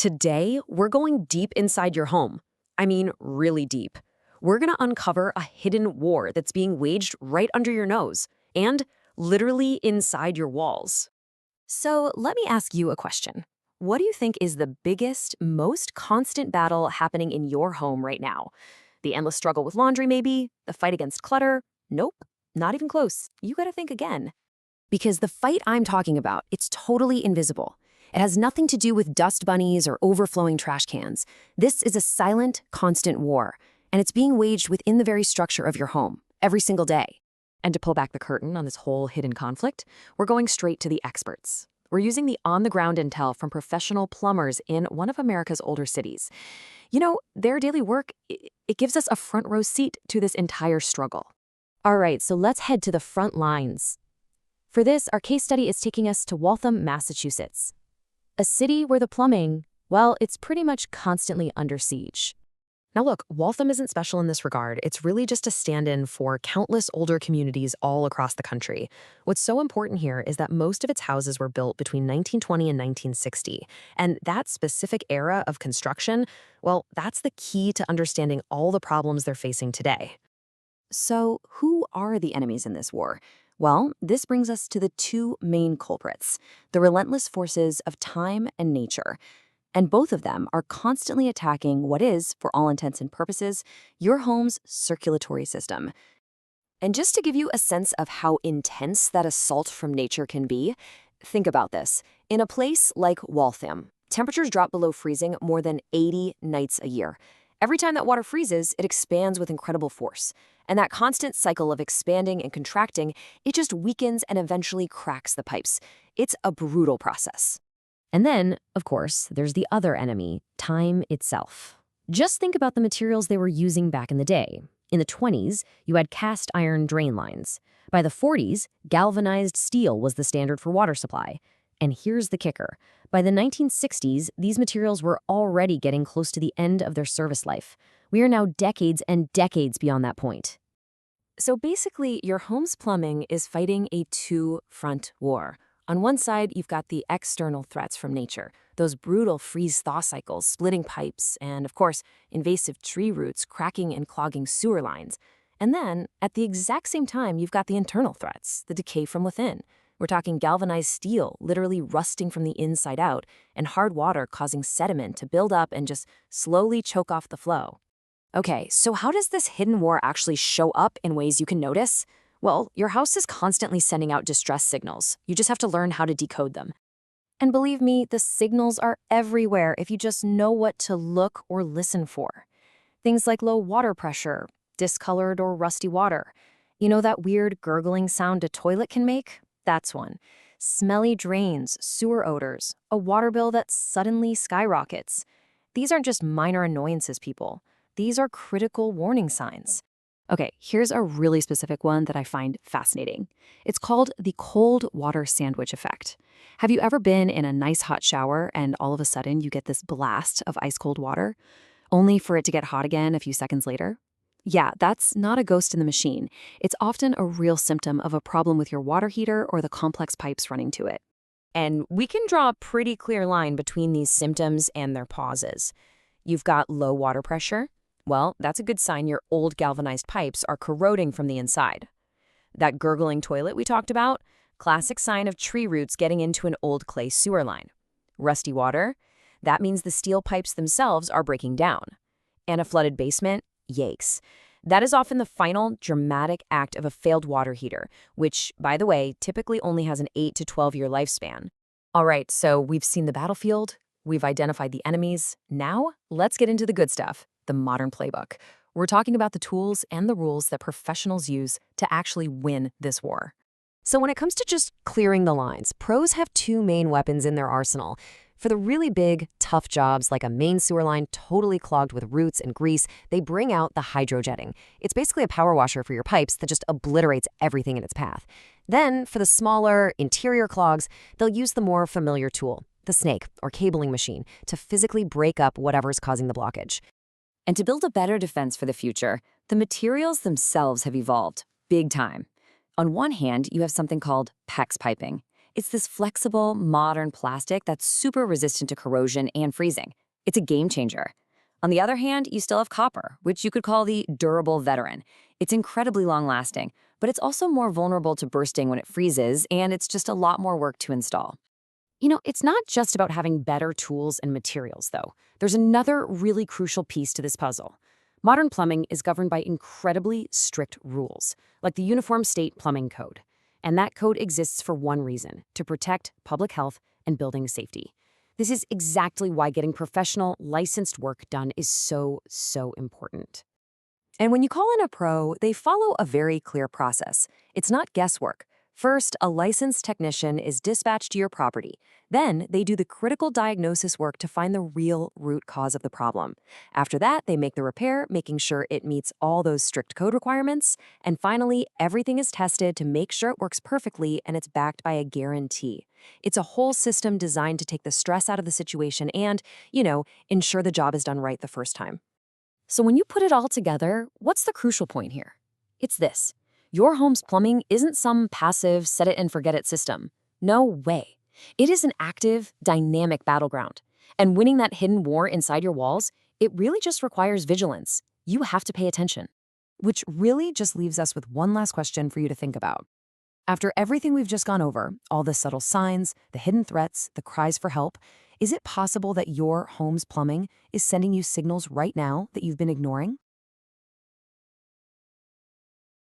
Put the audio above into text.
Today, we're going deep inside your home. I mean, really deep. We're going to uncover a hidden war that's being waged right under your nose and literally inside your walls. So, let me ask you a question. What do you think is the biggest, most constant battle happening in your home right now? The endless struggle with laundry, maybe? The fight against clutter? Nope, not even close. You gotta think again. Because the fight I'm talking about, it's totally invisible. It has nothing to do with dust bunnies or overflowing trash cans. This is a silent, constant war, and it's being waged within the very structure of your home, every single day. And to pull back the curtain on this whole hidden conflict, we're going straight to the experts. We're using the on-the-ground intel from professional plumbers in one of America's older cities. You know, their daily work, it gives us a front row seat to this entire struggle. All right, so let's head to the front lines. For this, our case study is taking us to Waltham, Massachusetts, a city where the plumbing, well, it's pretty much constantly under siege. Now look, Waltham isn't special in this regard. It's really just a stand-in for countless older communities all across the country. What's so important here is that most of its houses were built between 1920 and 1960. And that specific era of construction, well, that's the key to understanding all the problems they're facing today. So who are the enemies in this war? Well, this brings us to the two main culprits, the relentless forces of time and nature. And both of them are constantly attacking what is, for all intents and purposes, your home's circulatory system. And just to give you a sense of how intense that assault from nature can be, think about this. In a place like Waltham, temperatures drop below freezing more than 80 nights a year. Every time that water freezes, it expands with incredible force. And that constant cycle of expanding and contracting, it just weakens and eventually cracks the pipes. It's a brutal process. And then, of course, there's the other enemy, time itself. Just think about the materials they were using back in the day. In the 20s, you had cast iron drain lines. By the 40s, galvanized steel was the standard for water supply. And here's the kicker. By the 1960s, these materials were already getting close to the end of their service life. We are now decades and decades beyond that point. So basically, your home's plumbing is fighting a two-front war. On one side, you've got the external threats from nature, those brutal freeze-thaw cycles, splitting pipes, and of course, invasive tree roots cracking and clogging sewer lines. And then, at the exact same time, you've got the internal threats, the decay from within. We're talking galvanized steel literally rusting from the inside out, and hard water causing sediment to build up and just slowly choke off the flow. Okay, so how does this hidden war actually show up in ways you can notice? Well, your house is constantly sending out distress signals. You just have to learn how to decode them. And believe me, the signals are everywhere if you just know what to look or listen for. Things like low water pressure, discolored or rusty water. You know that weird gurgling sound a toilet can make? That's one. Smelly drains, sewer odors, a water bill that suddenly skyrockets. These aren't just minor annoyances, people. These are critical warning signs. Okay, here's a really specific one that I find fascinating. It's called the cold water sandwich effect. Have you ever been in a nice hot shower and all of a sudden you get this blast of ice cold water, only for it to get hot again a few seconds later? Yeah, that's not a ghost in the machine. It's often a real symptom of a problem with your water heater or the complex pipes running to it. And we can draw a pretty clear line between these symptoms and their causes. You've got low water pressure. Well, that's a good sign your old galvanized pipes are corroding from the inside. That gurgling toilet we talked about, classic sign of tree roots getting into an old clay sewer line. Rusty water, that means the steel pipes themselves are breaking down. And a flooded basement, yikes. That is often the final dramatic act of a failed water heater, which, by the way, typically only has an 8 to 12-year lifespan. All right, so we've seen the battlefield, we've identified the enemies. Now, let's get into the good stuff. The modern playbook. We're talking about the tools and the rules that professionals use to actually win this war. So when it comes to just clearing the lines, pros have two main weapons in their arsenal. For the really big, tough jobs like a main sewer line totally clogged with roots and grease, they bring out the hydrojetting. It's basically a power washer for your pipes that just obliterates everything in its path. Then, for the smaller, interior clogs, they'll use the more familiar tool, the snake or cabling machine, to physically break up whatever's causing the blockage. And to build a better defense for the future, the materials themselves have evolved, big time. On one hand, you have something called PEX piping. It's this flexible, modern plastic that's super resistant to corrosion and freezing. It's a game changer. On the other hand, you still have copper, which you could call the durable veteran. It's incredibly long-lasting, but it's also more vulnerable to bursting when it freezes, and it's just a lot more work to install. It's not just about having better tools and materials, though. There's another really crucial piece to this puzzle. Modern plumbing is governed by incredibly strict rules, like the Uniform State Plumbing Code. And that code exists for one reason, to protect public health and building safety. This is exactly why getting professional, licensed work done is so important. And when you call in a pro, they follow a very clear process. It's not guesswork. First, a licensed technician is dispatched to your property. Then, they do the critical diagnosis work to find the real root cause of the problem. After that, they make the repair, making sure it meets all those strict code requirements. And finally, everything is tested to make sure it works perfectly and it's backed by a guarantee. It's a whole system designed to take the stress out of the situation and, ensure the job is done right the first time. So when you put it all together, what's the crucial point here? It's this. Your home's plumbing isn't some passive set-it-and-forget-it system. No way. It is an active, dynamic battleground. And winning that hidden war inside your walls, it really just requires vigilance. You have to pay attention. Which really just leaves us with one last question for you to think about. After everything we've just gone over, all the subtle signs, the hidden threats, the cries for help, is it possible that your home's plumbing is sending you signals right now that you've been ignoring?